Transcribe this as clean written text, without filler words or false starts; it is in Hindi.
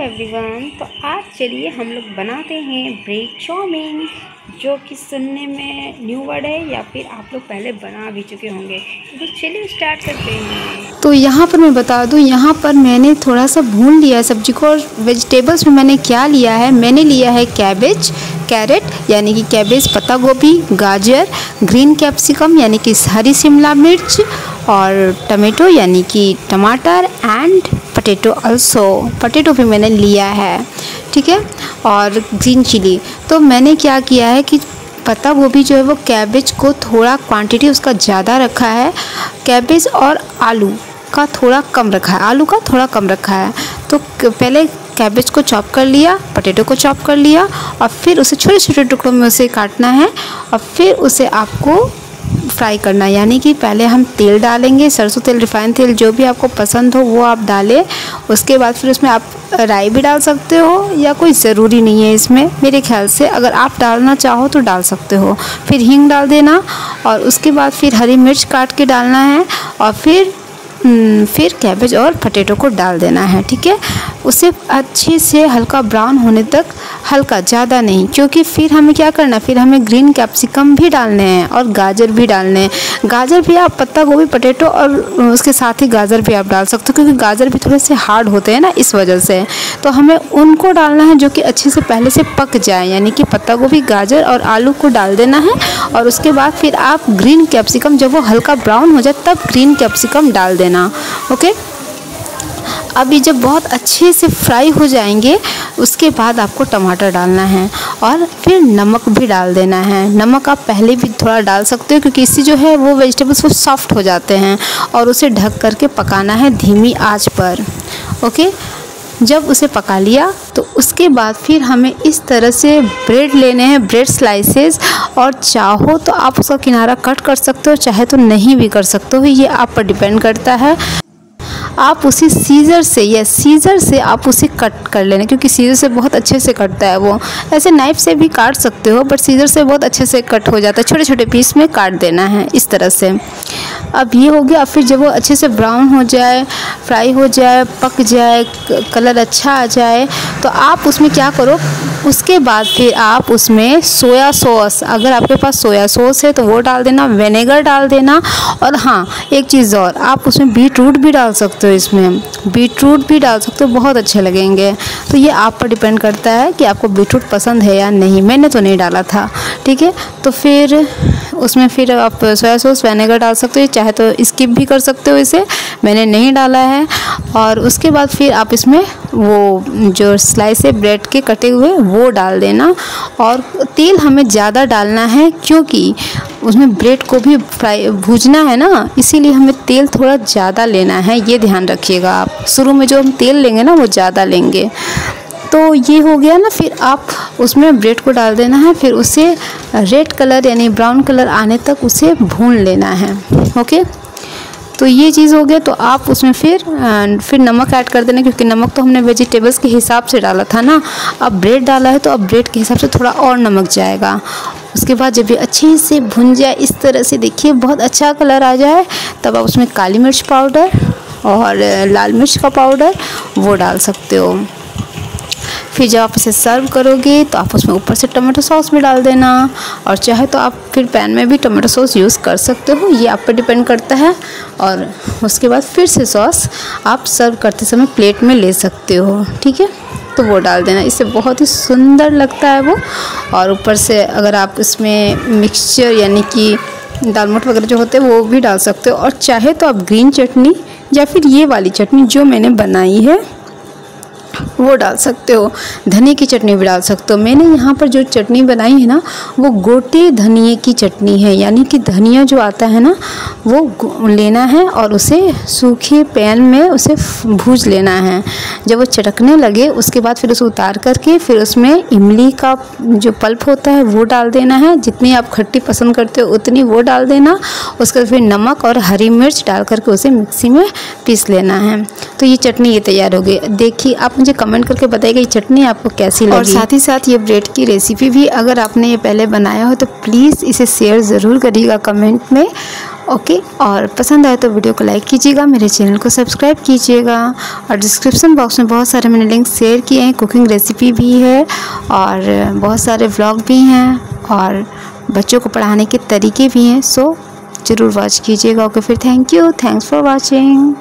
एवरीवन, तो आज चलिए हम लोग बनाते हैं ब्रेड चाउमीन, जो कि सुनने में न्यू वर्ड है या फिर आप लोग पहले बना भी चुके होंगे। तो चलिए स्टार्ट करते हैं। तो यहाँ पर मैं बता दूँ, यहाँ पर मैंने थोड़ा सा भून लिया है सब्जी को। और वेजिटेबल्स में मैंने क्या लिया है, मैंने लिया है कैरेट यानी कि कैबेज, पत्ता गोभी, गाजर, ग्रीन कैप्सिकम यानी कि हरी शिमला मिर्च, और टमाटो यानी कि टमाटर, एंड पटेटो भी मैंने लिया है, ठीक है, और ग्रीन चिली। तो मैंने क्या किया है कि पत्ता गोभी जो है वो कैबेज को थोड़ा क्वांटिटी उसका ज़्यादा रखा है, कैबेज और आलू का थोड़ा कम रखा है, तो पहले कैबेज को चॉप कर लिया, पटेटो को चॉप कर लिया, और फिर उसे छोटे छोटे टुकड़ों में उसे काटना है, और फिर उसे आपको फ्राई करना है। यानी कि पहले हम तेल डालेंगे, सरसों तेल, रिफाइंड तेल, जो भी आपको पसंद हो वो आप डालें। उसके बाद फिर उसमें आप राई भी डाल सकते हो, या कोई ज़रूरी नहीं है इसमें, मेरे ख्याल से अगर आप डालना चाहो तो डाल सकते हो। फिर हींग डाल देना, और उसके बाद फिर हरी मिर्च काट के डालना है, और फिर कैबेज और पटेटो को डाल देना है, ठीक है। उसे अच्छे से हल्का ब्राउन होने तक, हल्का, ज़्यादा नहीं, क्योंकि फिर हमें क्या करना है, फिर हमें ग्रीन कैप्सिकम भी डालने हैं और गाजर भी डालने हैं। गाजर भी आप पत्ता गोभी, पटेटो और उसके साथ ही गाजर भी आप डाल सकते हो, क्योंकि गाजर भी थोड़े से हार्ड होते हैं ना, इस वजह से। तो हमें उनको डालना है जो कि अच्छे से पहले से पक जाए, यानी कि पत्ता गोभी, गाजर और आलू को डाल देना है। और उसके बाद फिर आप ग्रीन कैप्सिकम, जब वो हल्का ब्राउन हो जाए तब ग्रीन कैप्सिकम डाल देना, ओके। अब ये जब बहुत अच्छे से फ्राई हो जाएंगे, उसके बाद आपको टमाटर डालना है, और फिर नमक भी डाल देना है। नमक आप पहले भी थोड़ा डाल सकते हो, क्योंकि इससे जो है वो वेजिटेबल्स वो सॉफ्ट हो जाते हैं, और उसे ढक करके पकाना है धीमी आंच पर, ओके। जब उसे पका लिया तो उसके बाद फिर हमें इस तरह से ब्रेड लेने हैं, ब्रेड स्लाइसेस, और चाहो तो आप उसका किनारा कट कर सकते हो, चाहे तो नहीं भी कर सकते हो, ये आप पर डिपेंड करता है। आप उसी सीज़र से आप उसे कट कर लेना, क्योंकि सीज़र से बहुत अच्छे से कटता है वो। ऐसे नाइफ़ से भी काट सकते हो, बट सीज़र से बहुत अच्छे से कट हो जाता है, छोटे छोटे पीस में काट देना है इस तरह से। अब ये हो गया। फिर जब वो अच्छे से ब्राउन हो जाए, फ्राई हो जाए, पक जाए, कलर अच्छा आ जाए, तो आप उसमें क्या करो, उसके बाद फिर आप उसमें सोया सॉस, अगर आपके पास सोया सॉस है तो वो डाल देना, विनेगर डाल देना, और हाँ, एक चीज़ और, आप उसमें बीट रूट भी डाल सकते हो, इसमें बीट रूट भी डाल सकते हो, बहुत अच्छे लगेंगे। तो ये आप पर डिपेंड करता है कि आपको बीट रूट पसंद है या नहीं। मैंने तो नहीं डाला था, ठीक है। तो फिर उसमें फिर आप सोया सॉस, विनेगर डाल सकते हो, चाहे तो स्किप भी कर सकते हो, इसे मैंने नहीं डाला है। और उसके बाद फिर आप इसमें वो जो स्लाइस है ब्रेड के कटे हुए वो डाल देना, और तेल हमें ज़्यादा डालना है, क्योंकि उसमें ब्रेड को भी फ्राई भूजना है ना, इसीलिए हमें तेल थोड़ा ज़्यादा लेना है, ये ध्यान रखिएगा आप। शुरू में जो हम तेल लेंगे ना वो ज़्यादा लेंगे। तो ये हो गया ना, फिर आप उसमें ब्रेड को डाल देना है, फिर उसे रेड कलर यानी ब्राउन कलर आने तक उसे भून लेना है, ओके। तो ये चीज़ हो गया। तो आप उसमें फिर नमक ऐड कर देना, क्योंकि नमक तो हमने वेजिटेबल्स के हिसाब से डाला था ना, अब ब्रेड डाला है तो अब ब्रेड के हिसाब से थोड़ा और नमक जाएगा। उसके बाद जब ये अच्छे से भुन जाए, इस तरह से देखिए बहुत अच्छा कलर आ जाए, तब आप उसमें काली मिर्च पाउडर और लाल मिर्च का पाउडर वो डाल सकते हो। फिर जब आप इसे सर्व करोगे तो आप उसमें ऊपर से टमाटो सॉस भी डाल देना, और चाहे तो आप फिर पैन में भी टमाटो सॉस यूज़ कर सकते हो, ये आप पर डिपेंड करता है। और उसके बाद फिर से सॉस आप सर्व करते समय प्लेट में ले सकते हो, ठीक है। तो वो डाल देना, इससे बहुत ही सुंदर लगता है वो। और ऊपर से अगर आप इसमें मिक्सचर यानी कि दाल मोठ वगैरह जो होते हैं वो भी डाल सकते हो, और चाहे तो आप ग्रीन चटनी या फिर ये वाली चटनी जो मैंने बनाई है वो डाल सकते हो, धनिया की चटनी भी डाल सकते हो। मैंने यहाँ पर जो चटनी बनाई है ना, वो गोटे धनिए की चटनी है, यानी कि धनिया जो आता है ना वो लेना है, और उसे सूखे पैन में उसे भूज लेना है। जब वो चटकने लगे उसके बाद फिर उसे उतार करके फिर उसमें इमली का जो पल्प होता है वो डाल देना है, जितनी आप खट्टी पसंद करते हो उतनी वो डाल देना। उसके बाद फिर नमक और हरी मिर्च डाल करके उसे मिक्सी में पीस लेना है। तो ये चटनी ये तैयार हो गई। देखिए, आप मुझे कमेंट करके बताइएगा ये चटनी आपको कैसी लगी, और साथ ही साथ ये ब्रेड की रेसिपी भी अगर आपने ये पहले बनाया हो तो प्लीज़ इसे शेयर ज़रूर करिएगा कमेंट में। ओके, और पसंद आए तो वीडियो को लाइक कीजिएगा, मेरे चैनल को सब्सक्राइब कीजिएगा। और डिस्क्रिप्शन बॉक्स में बहुत सारे मैंने लिंक शेयर किए हैं, कुकिंग रेसिपी भी है और बहुत सारे व्लॉग भी हैं और बच्चों को पढ़ाने के तरीके भी हैं। सो ज़रूर वॉच कीजिएगा। ओके, फिर thank you, thanks for watching.